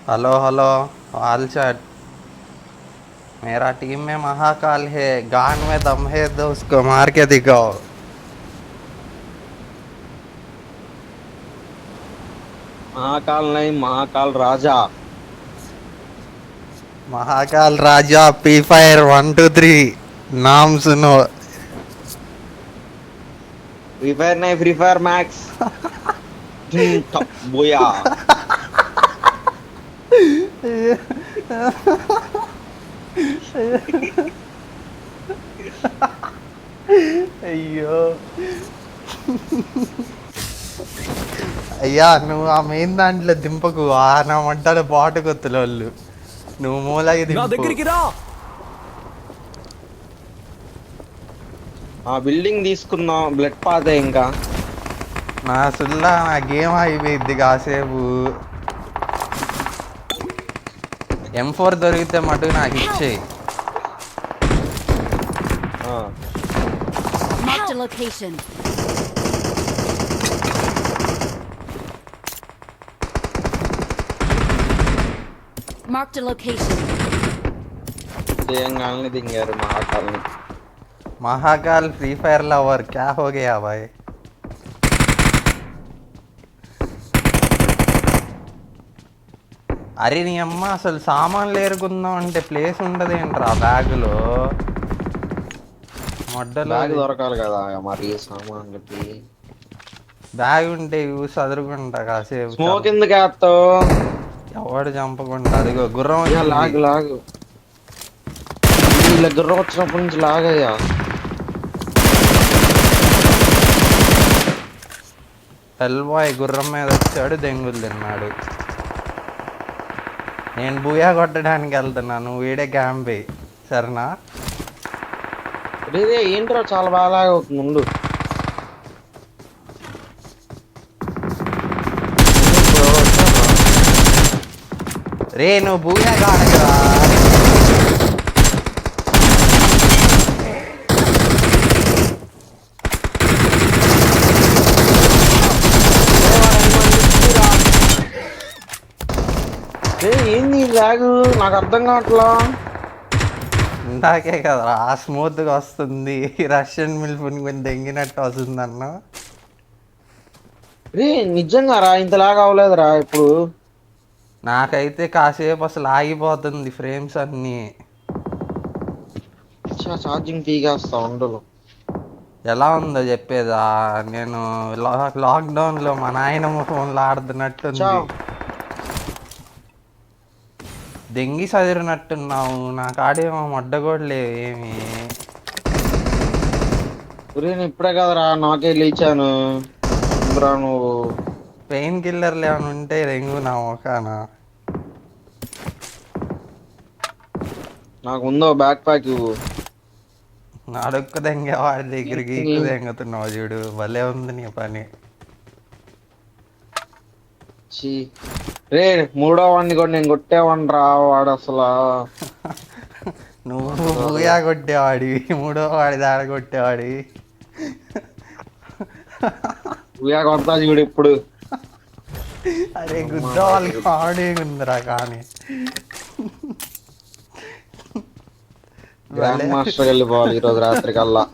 Hello hello. हाल चाल। मेरा team में महाकाल है, गान में दम है तो उसको मार के दिखाओ। महाकाल नहीं, महाकाल राजा। महाकाल राजा पी फायर 1 2 3 नाम सुनो। फ्री फायर नहीं, फ्री फायर मैक्स। बोया। అయ్యో అయ్యా, నువ్వు ఆ మెయిన్ దాంట్లో దింపకు, ఆ నా మంటలు బాటు కొత్తుల వాళ్ళు. నువ్వు మూలకి నా దింపు. దగ్గరికి రా. ఆ బిల్డింగ్ తీసుకున్నాం, బ్లడ్ పాతే ఇంకా. నా సుల్లా నా గేమ్ అయిపోయింది కాసేపు. M4 దొరికితే మటుకు నాకు ఇచ్చేయి. ఆ, Marked a location. Marked a location. చేయంగాల్ని దింగారు మహాకాల్ని. महाकाल फ्री फायर लवर क्या हो गया भाई? అరే నీ అమ్మ, అసలు సామాన్లు ఏరుకుందాం అంటే ప్లేస్ ఉండదేంట్రా బ్యాగులో. మొడ్డలో బ్యాగ్ దొరకాలి కదా మరి సామాన్లకి. బ్యాగ్ ఉంటే ఇవి చదురుకుంటా కాసేపు. స్మోక్ ఎందుకు వేస్తావు? ఎవడు చంపకుండా. అదిగో గుర్రం వచ్చింది. లాగు లాగు. వీళ్ళ గుర్రం వచ్చినప్పటి నుంచి లాగయ్యా. హెల్ బాయ్ గుర్రం మీద వచ్చాడు, దెంగులు తిన్నాడు. నేను బూయా కొట్టడానికి వెళ్తున్నాను, వీడే క్యాంప్ వేయి సరేనా? రే ఏంట్రా, చాలా బాగా లాగవుతుంది ముందు. రే నువ్వు బూయా కాడరా. ఏంది లాగు, నాకు అర్థం కావట్లా. ఇందాకే కదా ఆ స్మూత్గా వస్తుంది, రష్యన్ మిల్ఫుని కొంచెం దెంగినట్టు వస్తుంది అన్న. రే నిజంగా రా, ఇంత లాగా అవ్వలేదురా ఇప్పుడు. నాకైతే కాసేపు అసలు ఆగిపోతుంది ఫ్రేమ్స్ అన్నీ. ఛార్జింగ్ తీగేస్తా ఉండలు. ఎలా ఉందో చెప్పేదా? నేను లాక్డౌన్లో మా నాయనమ్మ ఫోన్లో ఆడుతున్నట్టుంది. దెంగి చదిరినట్టున్నావు. నా కాడేమో మొడ్డ కూడా లేవు ఏమి. నేను ఇప్పుడే కదరా నాకే లేచాను. నువ్వు పెయిన్ కిల్లర్లు ఏమైనా ఉంటే రెంగు నా మొఖాన. నాకు ఉందో బ్యాక్ ప్యాక్ ఇవ్వు. అడుక్కు దెంగే వాడి దగ్గరికి ఎక్కువ దెంగుతున్నావు చూడు, భలే ఉంది నీ పని. రే మూడో వాడిని కూడా నేను కొట్టేవాడిని రా, వాడు అసలు. నువ్వు పూయా కొట్టేవాడివి, మూడో వాడి దాడ కొట్టేవాడివి. కొడతా చూడు ఇప్పుడు. అరే గుద్ద వాళ్ళకి ఆడే ఉందిరా కానీ. గ్రాండ్ మాస్టర్ వెళ్ళిపోవాలి ఈరోజు రాత్రి కల్లా.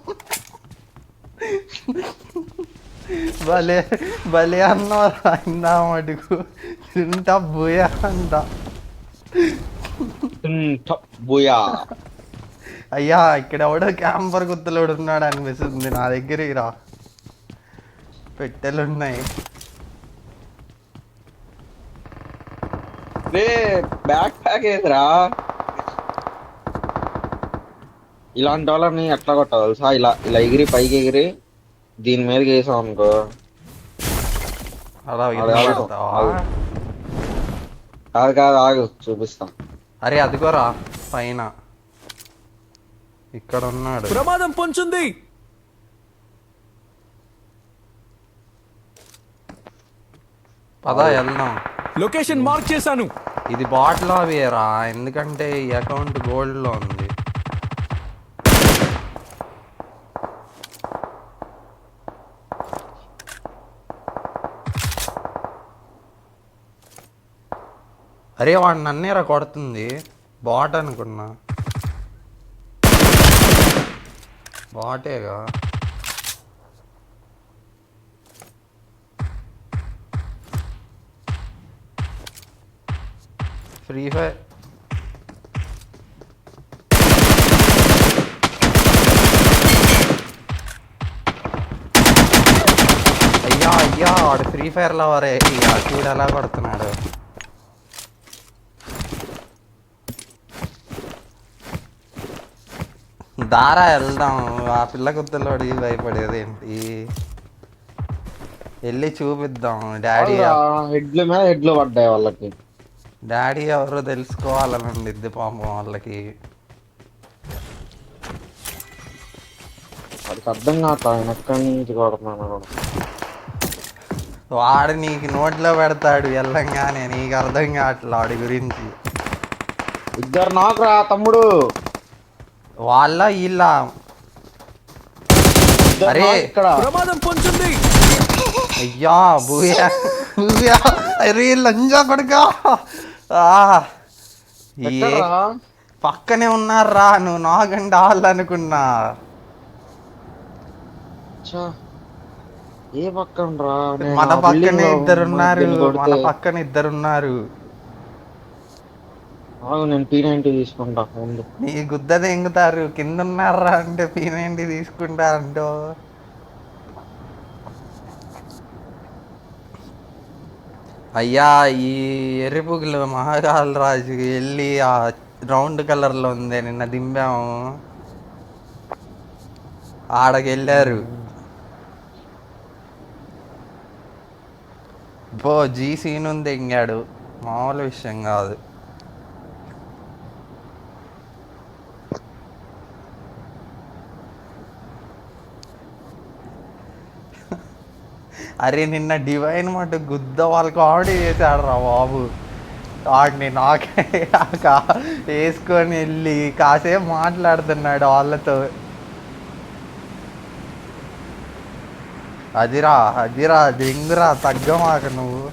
భలే భలే అన్నవరా ఇందా మటుకు. తింటా బూయా అంట. బుయా. అయ్యా ఇక్కడ ఎవడో క్యాంపర్ గుత్తలోడు ఉన్నాడు అనిపిస్తుంది. నా దగ్గరికి రా, పెట్టెలున్నాయి. రే బ్యాక్ ప్యాక్ ఏదిరా? ఇలాంటి వాళ్ళని ఎట్లా కొట్టాలి తెలుసా? ఇలా ఇలా ఎగిరి పైకి ఎగిరి దీని మీదకి వేసాం అనుకో. అలా కాదు కాదు, ఆగు చూపిస్తా. అరే అదిగోరా పైన ఇక్కడ ఉన్నాడు. ప్రమాదం పొంచుంది. పద వెళ్దాం. లొకేషన్ మార్క్ చేశాను. ఇది బాట్లో వేరా, ఎందుకంటే ఈ అకౌంట్ గోల్డ్లో ఉంది. అరే వాడు నన్నేరా కొడుతుంది, బాట్ అనుకున్నా. బాటేగా. ఫ్రీ ఫైర్ అయ్యా అయ్యా, వాడు ఫ్రీ ఫైర్ లవరే. చూడు ఎలా కొడుతున్నాడు. దారా వెళ్దాం, ఆ పిల్ల గుత్తలోడి భయపడేది ఏంటి, వెళ్ళి చూపిద్దాం. డాడీ హెడ్ల మీద హెడ్లు పడ్డాయి వాళ్ళకి. డాడీ ఎవరో తెలుసుకోవాలని ఉండిద్ది పాపం వాళ్ళకి. వాడికి అర్థం కాదు ఆయన ఎక్కడి నుంచి కొడుతున్నాను కూడా. వాడు నీకు నోట్లో పెడతాడు వెళ్ళంగానే, నీకు అర్థం కావట్లే వాడి గురించి. ఇద్దరు నాకు రా తమ్ముడు. వాళ్ళ వీళ్ళ. ఇద్దరు అరే knock ఇక్కడ. ప్రమాదం పొంచుంది. అయ్యా భూయా భూయా, అరే లంజా కొడుకా. ఎక్కడ్రా? పక్కనే ఉన్నారా, నువ్వు నాకంటే వాళ్ళు అనుకున్నా. ఛా, ఏ పక్కన రా? మన పక్కనే ఇద్దరున్నారు, మన పక్కన ఇద్దరున్నారు. నేను P90 తీసుకుంటా ముందు. నీ గుద్ద తెంగుతారు, కింద ఉన్నారా అంటే పీనేంటి తీసుకుంటారంటో. అయ్యా ఈ ఎర్రిపుగులు మహాకాల రాజుకి వెళ్ళి ఆ రౌండ్ కలర్లో ఉంది నిన్న దింపాము, ఆడకి వెళ్ళారు. జీ సీన్ ఉంది ఎంగాడు, మామూలు విషయం కాదు. అరే నిన్న డివైన్ మటు గుద్ద వాళ్ళు కామెడీ చేశాడు రా బాబు. వాడిని నాకే వేసుకొని వెళ్ళి కాసేపు మాట్లాడుతున్నాడు వాళ్ళతో. అదిరా అదిరా దింగురా, తగ్గమాక నువ్వు.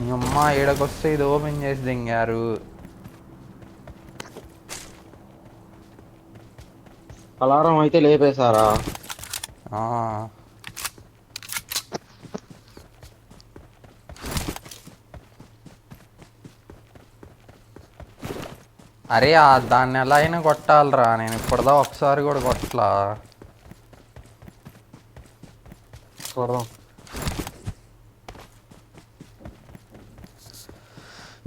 మీ అమ్మ ఈడకొస్తే ఇది ఓపెన్ చేసి దింగారు. అలారం అయితే లేపేశారా? అరే దాన్ని ఎలా అయినా కొట్టాలరా, నేను ఇప్పుడుదా ఒకసారి కూడా కొట్టలా. చూడదాం.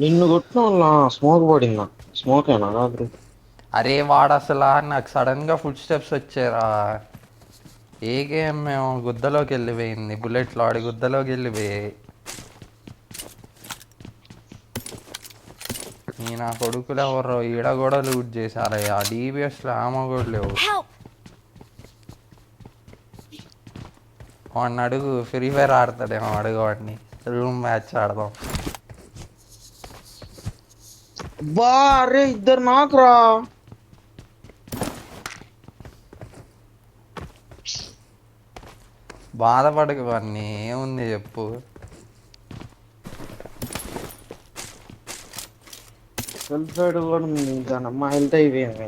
నిన్ను కొట్టిన వాళ్ళ స్మోక్ పడిందా? స్మోకేనా కాదు? అరే వాడు అసలు నాకు సడన్గా ఫుడ్ స్టెప్స్ వచ్చారా. ఏ గేమ్ మేము గుద్దలోకి వెళ్ళిపోయింది, బుల్లెట్లు ఆడి గుద్దలోకి వెళ్ళిపోయాయి. నా కొడుకులు ఎవరు ఈడ కూడా లూట్ చేశారయ్యా. DBSలో ఆమె కూడా లేవు. వాడిని అడుగు, ఫ్రీ ఫైర్ ఆడతాడేమో అడుగు వాడిని, రూమ్ మ్యాచ్ ఆడదాం. బా అరే ఇద్దరు నాకు రా. బాధపడకు వాడిని, ఏముంది చెప్పు. సెల్ఫ్ సైడ్ కూడా ఉంది, దాని అమ్మ హెల్త్ అయిపోయింది.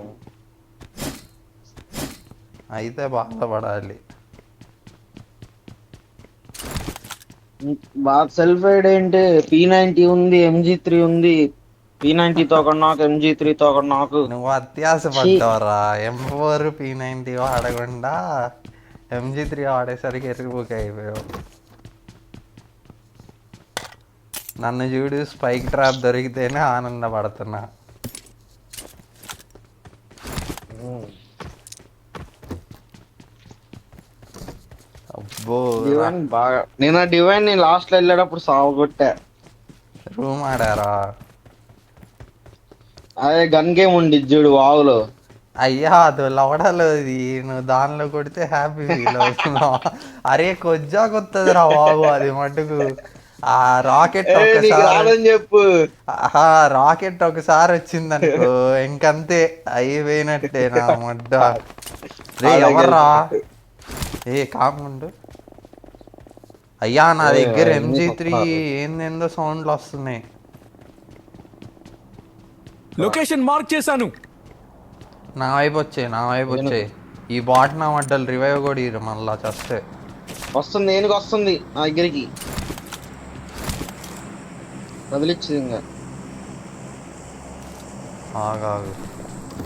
అయితే బాధపడాలి. బాగా సెల్ఫ్ సైడ్ ఏంటి? P90 ఉంది, MG3 ఉంది. P90తో ఒక నాకు, MG3తో ఒక నాకు. నువ్వు అత్యాస పడ్డావరా. M4 P90 వాడకుండా MG3 వాడేసరికి ఎరుగుబుక్ అయిపోయావు. నన్ను చూడు, స్పైక్ ట్రాప్ దొరికితేనే ఆనందపడుతున్నా. అబ్బో డివైన్ బాగా, నేను ఆ డివైన్ ని లాస్ట్ లో వెళ్ళేటప్పుడు సాగు కొట్టా. రూమ్ ఆడారా? అదే గన్ గేమ్ ఉండి చూడు వాగులో. అయ్యా అది లవడలో, ఇది నువ్వు దానిలో కొడితే హ్యాపీ ఫీల్ అవుతున్నావు. అరే కొజ్జా కొత్తది రా బాబు అది మటుకు. ఆ రాకెట్ ఒకసారి చెప్పు. రాకెట్ ఒకసారి వచ్చిందనుకో ఇంకంతే, అయిపోయినట్టే నా ముడ్డ. రే ఎవర్రా? ఏ కాముండు. అయ్యా నా ఓయ్ దగ్గర ఓయ్, ఎన్ని MG3 చెప్తున్నారు? ఏందేందో సౌండ్లు వస్తున్నాయి. లొకేషన్ మార్క్ చేశాను. నా వైపు వచ్చాయి. ఈ బాట్ నా మడ్డలు రివైవ్ కూడా ఇరు మళ్ళా చస్తే. వస్తుంది ఏనుగు వస్తుంది నా దగ్గరికి వదిలిచ్చింది ఇంకా. ఆగాగు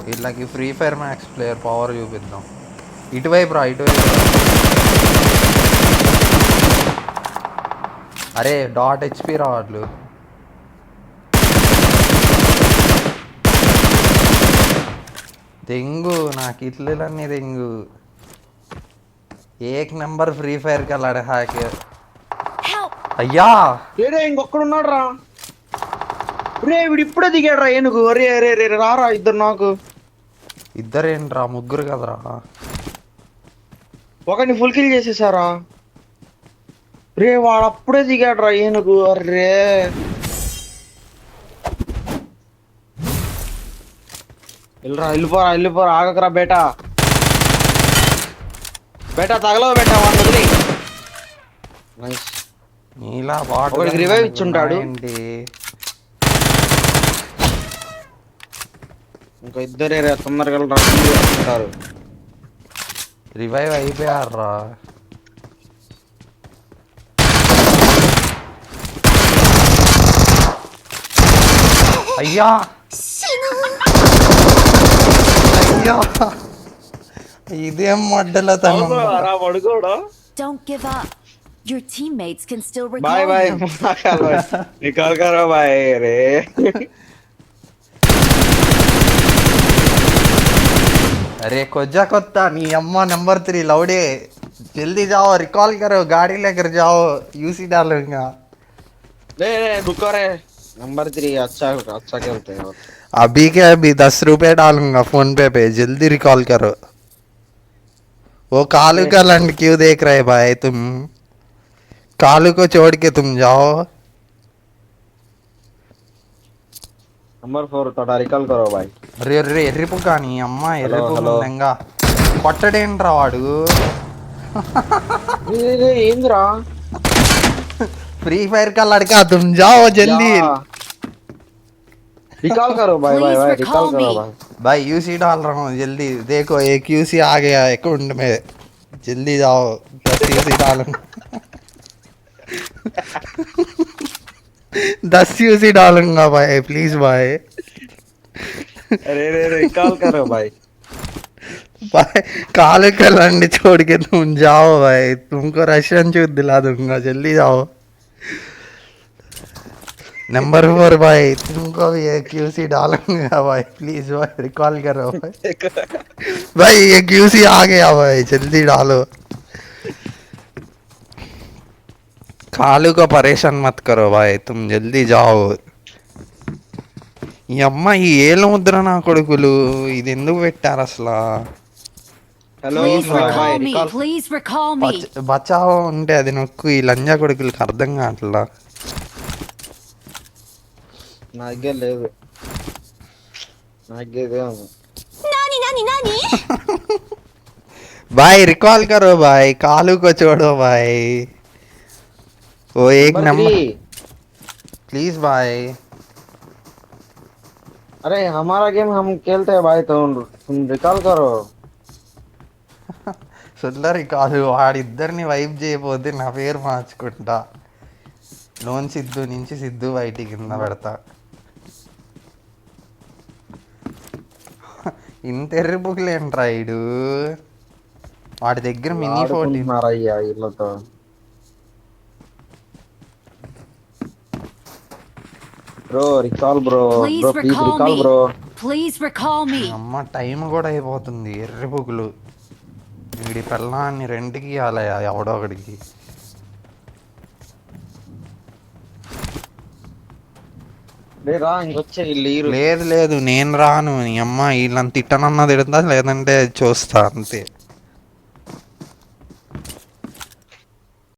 వీళ్ళకి free fire max player power చూపిద్దాం. ఇటువైపు రా. అరే .HP రావట్లు. దెంగు నాకు ఇట్లన్నీ దెంగు. ఏక్ నెంబర్ ఫ్రీ ఫైర్ కల్లాడు హ్యాక్. Help! అయ్యా ఏడే ఇంకొక్కడున్నాడు రా. రే వీడు ఇప్పుడే దిగాడు రా ఏనుగు. అరే అరే రే రారా ఇద్దరు నాకు. ఇద్దరేంట్రా ముగ్గురు కదరా. ఒకరిని ఫుల్ కిల్ చేసేసారా. రే వాడు అప్పుడే దిగాడు రా ఏనుగు. అర్రే వెళ్ళిపోరా ఆగకరా బేటా తగలవు బేటా వాడిని వదిలి. నైస్. నీలా బాట్ ఒకడికి revive ఇచ్చుంటాడు. ఏంటి ఇంకా ఇద్దరే రే తొందరగా ఉంటారు. రివైవ్ అయిపోయారా. అయ్యా ఇదేం మడ్డల తను. పడుకోడా. Don't give up. Your teammates can still recall బాయ్ బాయ్ you. నికాల్ కరో బాయ్ రే. अरे कोजा कोत्ता नी अम्मा नंबर 3 लौड़े जल्दी जाओ रिकॉल करो गाड़ी लेकर जाओ यूसी डालूंगा. रे रुको रे नंबर 3 अच्छा खेलते हैं. अभी के अभी 10 रुपए डालूंगा फोन पे जल्दी रिकॉल करो. वो कालू का लंड क्यों देख रहे भाई तुम. कालू को छोड़ के तुम जाओ. नंबर 4 थोड़ा रिकॉल करो भाई. అరే అరే ఎర్రిపు కానీ అమ్మ ఎర్రిపు హలో. ముందంగా కొట్టడేంట్రా వాడు. ఏంద్రా फ्री फायर का लड़का तुम जाओ जल्दी. रिकॉल करो भाई भाई भाई रिकॉल करो भाई. भाई यूसी डाल रहा हूँ जल्दी देखो एक यूसी आ गया अकाउंट में जल्दी जाओ 10 यूसी डालूंगा 10 यूसी डालूंगा भाई प्लीज भाई. अरे रे रिकॉल करो भाई. भाई काले कलंड छोड़ के तुम जाओ भाई तुमको रशियन चूत दिला दूंगा जल्दी जाओ. नंबर 4 भाई तुमको भी एक यूसी डालूंगा भाई प्लीज भाई रिकॉल करो भाई. भाई एक यूसी आ गया भाई जल्दी डालो. कालू को परेशान मत करो भाई तुम जल्दी जाओ. ఈ అమ్మ ఈ ఏళ్ళ ముద్ర నా కొడుకులు ఇది ఎందుకు పెట్టారు అసలు. हेलो Please भाई भाई recall me. Recall. Please recall me. Bachao ఉంటే అది నొక్కు ఈ లంజా కొడుకులకి అర్థం కావట్లా. నా దగ్గర లేదు. నా దగ్గర Nani? भाई रिकॉल करो भाई कालू को छोड़ो भाई. वो एक नंबर प्लीज भाई. अरे हमारा गेम हम खेलते हैं भाई तुम रिकॉल करो. సుందరి కాదు వాడిద్దరిని వైప్ చేయబోతే నా పేరు మార్చుకుంటా. లోన్ సిద్ధు నుంచి సిద్ధు బయటి కింద పెడతా. ఇంత ఎర్రిపుకులేంట్రా ఇడు. వాడి దగ్గర మినీ 14 ఆడుకుంటున్నారయ్యా వీళ్ళతో. Bro recall bro Please bro please recall recall me. Bro. Please recall me. అమ్మ టైం కూడా అయిపోతుంది ఎర్రిపుకులు. వీడి పిల్లాన్ని రెంట్కి ఇవ్వాలయ్యా ఎవడో ఒకడికి. రా ఇంకొచ్చే వీళ్ళు లేదు నేను రాను. నీ అమ్మ వీళ్ళని తిట్టనన్నా తిడతా లేదంటే చూస్తా అంతే.